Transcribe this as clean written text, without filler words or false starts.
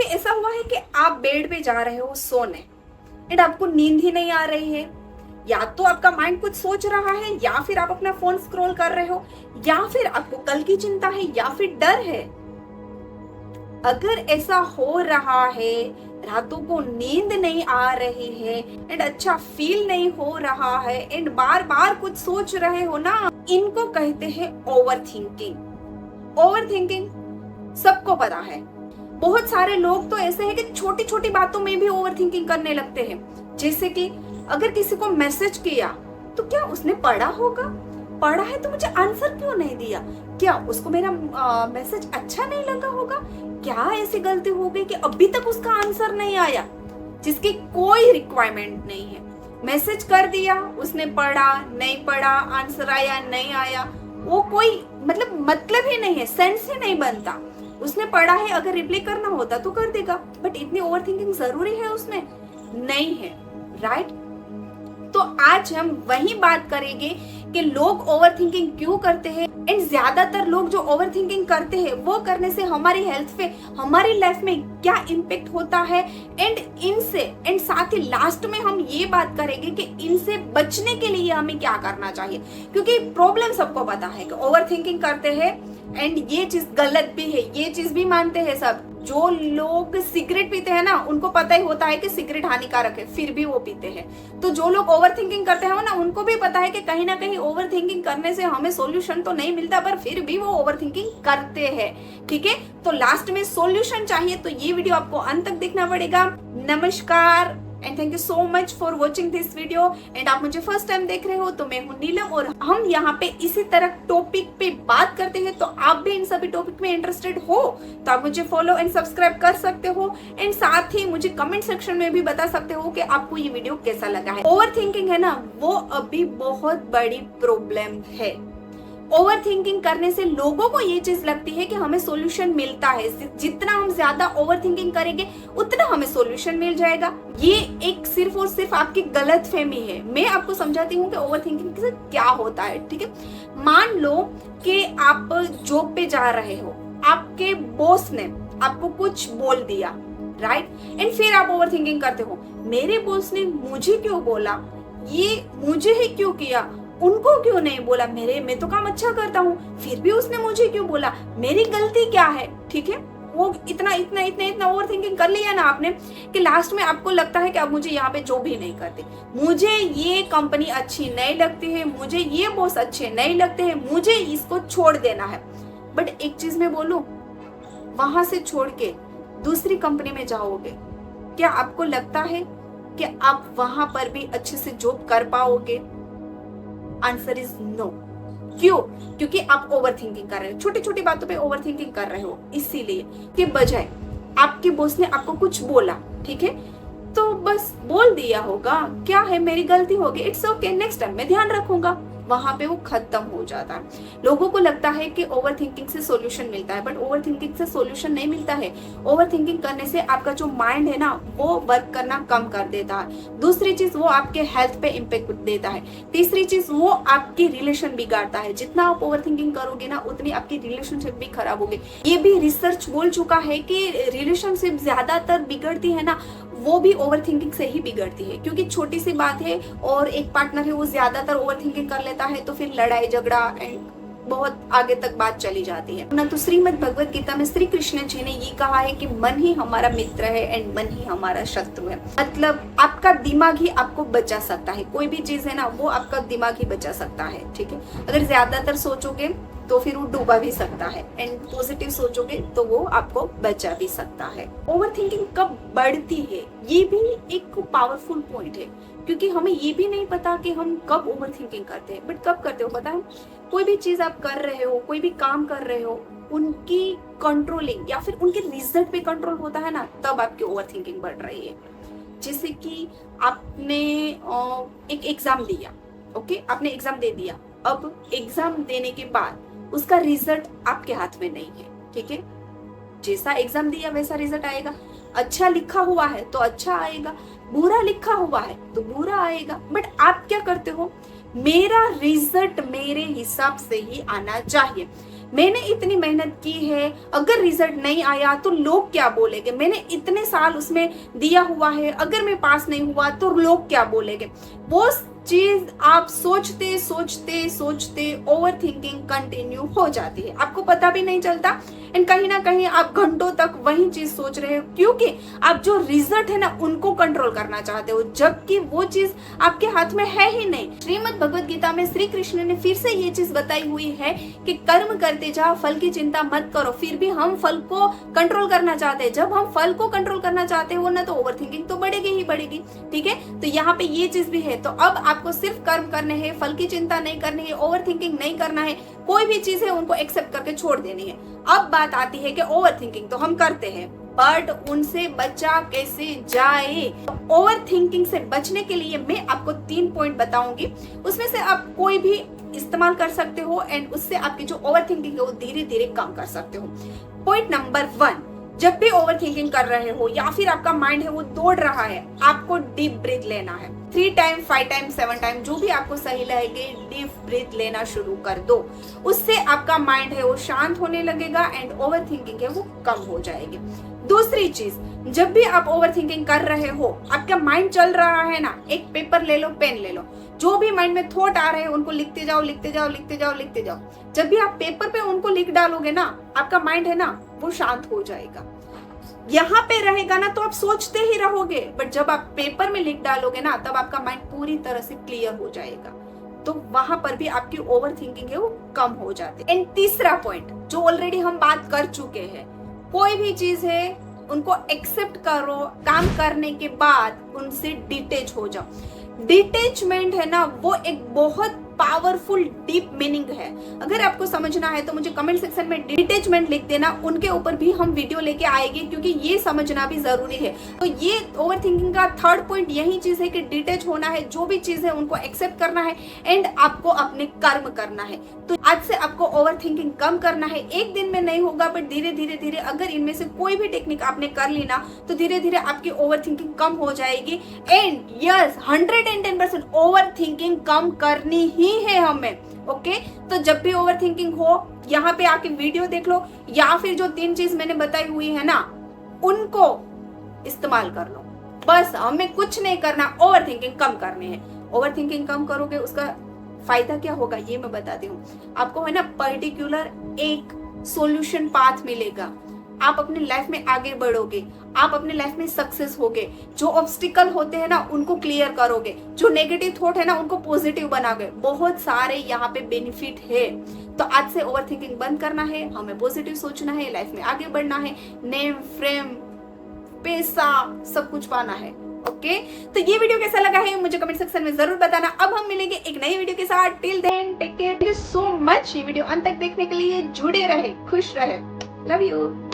कभी ऐसा हुआ है कि आप बेड पे जा रहे हो सोने एंड आपको नींद ही नहीं आ रही है, या तो आपका माइंड कुछ सोच रहा है, या फिर आप अपना फोन स्क्रॉल कर रहे हो, या फिर आपको कल की चिंता है, या फिर डर है। अगर ऐसा हो रहा है, रातों को नींद नहीं आ रही है एंड अच्छा फील नहीं हो रहा है एंड बार बार कुछ सोच रहे हो ना, इनको कहते हैं ओवर थिंकिंग। ओवर थिंकिंग सबको पता है। बहुत सारे लोग तो ऐसे हैं कि छोटी छोटी बातों में भी ओवर थिंकिंग करने लगते हैं। जैसे कि अगर किसी को मैसेज किया तो क्या उसने पढ़ा होगा, पढ़ा है तो मुझे आंसर क्यों नहीं दिया, क्या उसको मेरा मैसेज अच्छा नहीं लगा होगा, क्या ऐसी गलती हो गई कि अभी तक उसका आंसर नहीं आया, जिसकी कोई रिक्वायरमेंट नहीं है। मैसेज कर दिया, उसने पढ़ा नहीं पढ़ा, आंसर आया नहीं आया, वो कोई मतलब ही नहीं है, सेंस ही नहीं बनता। उसने पढ़ा है, अगर रिप्लाई करना होता तो कर देगा, बट इतनी ओवर थिंकिंग जरूरी है उसमें? नहीं है, राइट? तो आज हम वही बात करेंगे कि लोग ओवर थिंकिंग क्यों करते हैं एंड ज्यादातर लोग जो ओवर थिंकिंग करते हैं वो करने से हमारी हेल्थ पे, हमारी लाइफ में क्या इम्पेक्ट होता है एंड इनसे, एंड साथ ही लास्ट में हम ये बात करेंगे कि इनसे बचने के लिए हमें क्या करना चाहिए। क्योंकि प्रॉब्लम सबको पता है कि ओवर थिंकिंग करते हैं एंड ये चीज गलत भी है, ये चीज भी मानते हैं सब। जो लोग सिगरेट पीते हैं ना, उनको पता ही होता है कि सिगरेट हानिकारक है, फिर भी वो पीते हैं। तो जो लोग ओवर थिंकिंग करते हैं ना, उनको भी पता है कि कहीं ना कहीं ओवर थिंकिंग करने से हमें सॉल्यूशन तो नहीं मिलता, पर फिर भी वो ओवर थिंकिंग करते हैं। ठीक है, तो लास्ट में सॉल्यूशन चाहिए तो ये वीडियो आपको अंत तक देखना पड़ेगा। नमस्कार and thank you so much for watching this video. And आप मुझे फर्स्ट टाइम देख रहे हो तो मैं हूं नीलम, और हम यहाँ पे इसी तरह टॉपिक पे बात करते हैं। तो आप भी इन सभी टॉपिक में इंटरेस्टेड हो तो आप मुझे फॉलो एंड सब्सक्राइब कर सकते हो, एंड साथ ही मुझे कमेंट सेक्शन में भी बता सकते हो कि आपको ये वीडियो कैसा लगा है। ओवर थिंकिंग है ना, वो अभी बहुत बड़ी प्रॉब्लम है। ओवर थिंकिंग करने से लोगों को ये चीज लगती है कि हमें सॉल्यूशन मिलता है, जितना हम ज्यादा ओवर थिंकिंग करेंगे उतना हमें सॉल्यूशन मिल जाएगा। ये एक सिर्फ और सिर्फ आपकी गलत फहमी है। मैं आपको समझाती हूँ कि ओवर थिंकिंग से क्या होता है। ठीक है, मान लो कि आप जॉब पे जा रहे हो, आपके बॉस ने आपको कुछ बोल दिया, राइट? एंड फिर आप ओवर थिंकिंग करते हो, मेरे बॉस ने मुझे क्यों बोला, ये मुझे ही क्यों किया, उनको क्यों नहीं बोला, मैं तो काम अच्छा करता हूँ, फिर भी उसने मुझे क्यों बोला, मेरी गलती क्या है? ठीक है, वो इतना ओवर थिंकिंग कर लिया ना आपने कि लास्ट में आपको लगता है कि अब मुझे यहाँ पे जॉब ही नहीं करती, मुझे ये कंपनी अच्छी नहीं लगती है, मुझे ये बॉस अच्छे नहीं लगते हैं, मुझे इसको छोड़ देना है। बट एक चीज मैं बोलूं, वहां से छोड़ के दूसरी कंपनी में जाओगे, क्या आपको लगता है कि आप वहां पर भी अच्छे से जॉब कर पाओगे? Answer is no. क्यों? क्योंकि आप ओवर थिंकिंग कर रहे हो, छोटी छोटी बातों पे ओवर थिंकिंग कर रहे हो। इसीलिए के बजाय आपके बॉस ने आपको कुछ बोला, ठीक है, तो बस बोल दिया होगा, क्या है, मेरी गलती होगी, इट्स ओके, नेक्स्ट टाइम मैं ध्यान रखूंगा, वहां पे वो खत्म हो जाता है। लोगों को लगता है कि ओवर थिंकिंग से सॉल्यूशन मिलता है, बट ओवर थिंकिंग से सॉल्यूशन नहीं मिलता है। ओवर थिंकिंग करने से आपका जो माइंड है ना, वो वर्क करना कम कर देता है। दूसरी चीज, वो आपके हेल्थ पे इम्पेक्ट देता है। तीसरी चीज, वो आपकी रिलेशन बिगाड़ता है। जितना आप ओवर थिंकिंग करोगे ना, उतनी आपकी रिलेशनशिप भी खराब होगी। ये भी रिसर्च बोल चुका है कि रिलेशनशिप ज्यादातर बिगड़ती है ना, वो भी ओवर थिंकिंग से ही बिगड़ती है। क्योंकि छोटी सी बात है और एक पार्टनर है वो ज्यादातर ओवर थिंकिंग कर लेता है, तो फिर लड़ाई झगड़ा एंड बहुत आगे तक बात चली जाती है ना। तो श्रीमद् भगवत गीता में श्री कृष्ण जी ने ये कहा है कि मन ही हमारा मित्र है एंड मन ही हमारा शत्रु है। मतलब आपका दिमाग ही आपको बचा सकता है, कोई भी चीज है ना, वो आपका दिमाग ही बचा सकता है। ठीक है, अगर ज्यादातर सोचोगे तो फिर वो डूबा भी सकता है, एंड पॉजिटिव सोचोगे तो वो आपको बचा भी सकता है। ओवर थिंकिंग कब बढ़ती है, ये भी एक पावरफुल पॉइंट है, क्योंकि हमें ये भी नहीं पता कि हम कब ओवर थिंकिंग करते हैं। बट कब करते हो पता है? कोई भी चीज आप कर रहे हो, कोई भी काम कर रहे हो, उनकी कंट्रोलिंग या फिर उनके रिजल्ट पे कंट्रोल होता है ना, तब आपकी ओवर थिंकिंग बढ़ रही है। जैसे कि आपने एक एग्जाम दिया, ओके, आपने एग्जाम दे दिया, अब एग्जाम देने के बाद उसका रिजल्ट आपके हाथ में नहीं है। ठीक है, जैसा एग्जाम दिया वैसा रिजल्ट आएगा। अच्छा लिखा हुआ है तो अच्छा आएगा, बुरा लिखा हुआ है तो बुरा आएगा। बट आप क्या करते हो? मेरा रिजल्ट मेरे हिसाब से ही आना चाहिए, मैंने इतनी मेहनत की है, अगर रिजल्ट नहीं आया तो लोग क्या बोलेंगे, मैंने इतने साल उसमें दिया हुआ है, अगर मैं पास नहीं हुआ तो लोग क्या बोलेंगे। वो चीज आप सोचते सोचते सोचते ओवर थिंकिंग कंटिन्यू हो जाती है, आपको पता भी नहीं चलता। एंड कहीं ना कहीं आप घंटों तक वही चीज सोच रहे हो, क्योंकि आप जो रिजल्ट है ना उनको कंट्रोल करना चाहते हो, जबकि वो चीज आपके हाथ में है ही नहीं। श्रीमद् भगवत गीता में श्री कृष्ण ने फिर से ये चीज बताई हुई है कि कर्म करते जाओ, फल की चिंता मत करो। फिर भी हम फल को कंट्रोल करना चाहते हैं। जब हम फल को कंट्रोल करना चाहते हो ना, तो ओवर थिंकिंग तो बढ़ेगी ही बढ़ेगी। ठीक है, तो यहाँ पे ये चीज भी है। तो अब आपको सिर्फ कर्म करने हैं, फल की चिंता नहीं करनी है, ओवर थिंकिंग नहीं करना है, कोई भी चीज है उनको एक्सेप्ट करके छोड़ देनी है। अब बात आती है कि ओवर थिंकिंग तो हम करते हैं, बट उनसे बचा कैसे जाए। ओवर थिंकिंग से बचने के लिए मैं आपको 3 पॉइंट बताऊंगी, उसमें से आप कोई भी इस्तेमाल कर सकते हो एंड उससे आपकी जो ओवर थिंकिंग है वो धीरे धीरे कम कर सकते हो। पॉइंट नंबर 1, जब भी ओवर थिंकिंग कर रहे हो या फिर आपका माइंड है वो दौड़ रहा है, आपको डीप ब्रीथ लेना है। 3 टाइम, 5 टाइम, 7 टाइम, जो भी आपको सही लगे, डीप ब्रीथ लेना शुरू कर दो। उससे आपका माइंड है वो शांत होने लगेगा एंड ओवर थिंकिंग है वो कम हो जाएगी। दूसरी चीज, जब भी आप ओवर थिंकिंग कर रहे हो, आपका माइंड चल रहा है ना, एक पेपर ले लो, पेन ले लो, जो भी माइंड में थॉट आ रहे हैं उनको लिखते जाओ, लिखते जाओ, लिखते जाओ, लिखते जाओ। जब भी आप पेपर पे उनको लिख डालोगे ना, आपका माइंड है ना वो शांत हो जाएगा। यहाँ पे रहेगा ना तो आप सोचते ही रहोगे, बट जब आप पेपर में लिख डालोगे ना, तब आपका माइंड पूरी तरह से क्लियर हो जाएगा। तो वहां पर भी आपकी ओवर थिंकिंग है वो कम हो जाती है। एंड तीसरा पॉइंट जो ऑलरेडी हम बात कर चुके हैं, कोई भी चीज है उनको एक्सेप्ट करो, काम करने के बाद उनसे डिटेच हो जाओ। डिटेचमेंट है ना वो एक बहुत पावरफुल डीप मीनिंग है। अगर आपको समझना है तो मुझे कमेंट सेक्शन में डिटेचमेंट लिख देना, उनके ऊपर भी हम वीडियो लेके आएंगे, क्योंकि ये समझना भी जरूरी है। तो ये ओवर थिंकिंग का 3rd पॉइंट यही चीज है कि डिटेच होना है, जो भी चीज है उनको एक्सेप्ट करना है एंड आपको अपने कर्म करना है। तो आज से आपको ओवर थिंकिंग कम करना है। एक दिन में नहीं होगा, बट धीरे धीरे धीरे अगर इनमें से कोई भी टेक्निक आपने कर ली ना, तो धीरे धीरे आपकी ओवर थिंकिंग कम हो जाएगी। एंड यस, 110% ओवर थिंकिंग कम करनी ही है हमें। ओके, तो जब भी ओवर थिंकिंग हो, यहाँ पे आके वीडियो देख लो, या फिर जो 3 चीज मैंने बताई हुई है ना उनको इस्तेमाल कर लो। बस हमें कुछ नहीं करना, ओवर थिंकिंग कम करनी है। ओवर थिंकिंग कम करोगे, उसका फायदा क्या होगा ये मैं बताती हूँ आपको। है ना, पर्टिकुलर एक सॉल्यूशन पाथ मिलेगा, आप अपने लाइफ में आगे बढ़ोगे, आप अपने लाइफ में सक्सेस होगे। जो ऑब्स्टिकल होते हैं ना उनको क्लियर करोगे, जो नेगेटिव थॉट है ना उनको पॉजिटिव बनाओगे। बहुत सारे यहाँ पे बेनिफिट है। तो आज से ओवर थिंकिंग बंद करना है, हमें पॉजिटिव सोचना है, लाइफ में आगे बढ़ना है, नेम, फ्रेम, पैसा, सब कुछ पाना है। ओके, तो ये वीडियो कैसा लगा है मुझे कमेंट सेक्शन में जरूर बताना। अब हम मिलेंगे एक नई वीडियो के साथ। Till then take care, thank you so much ये वीडियो अंत तक देखने के लिए। जुड़े रहे, खुश रहे, लव यू।